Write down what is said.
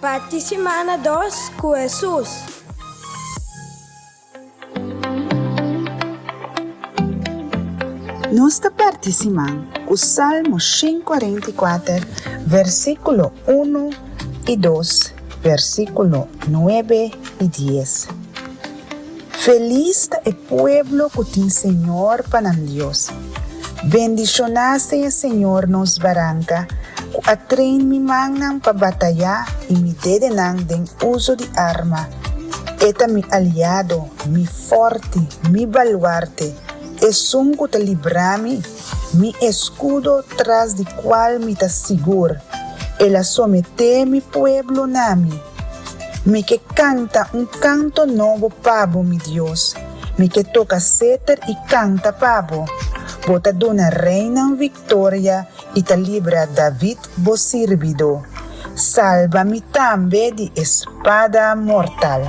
parte semana 2 com Jesus. Nuestra participan con Salmo 144, versículo 1 y 2, versículo 9 y 10. Feliz el pueblo que tiene Señor para Dios. Bendicionaste el Señor nos barranca, que atrein mi mangan para batallar y mi dedenan den uso de arma. Eta mi aliado, mi forte, mi baluarte. Es un que te librami, mi escudo tras de cual me te seguro. Él somete mi pueblo nami. Mi que canta un canto nuevo pavo, mi Dios. Mi que toca céter y canta pavo. Bota dona reina en victoria y te libra David bo sirvido. Salva mi tambe de espada mortal.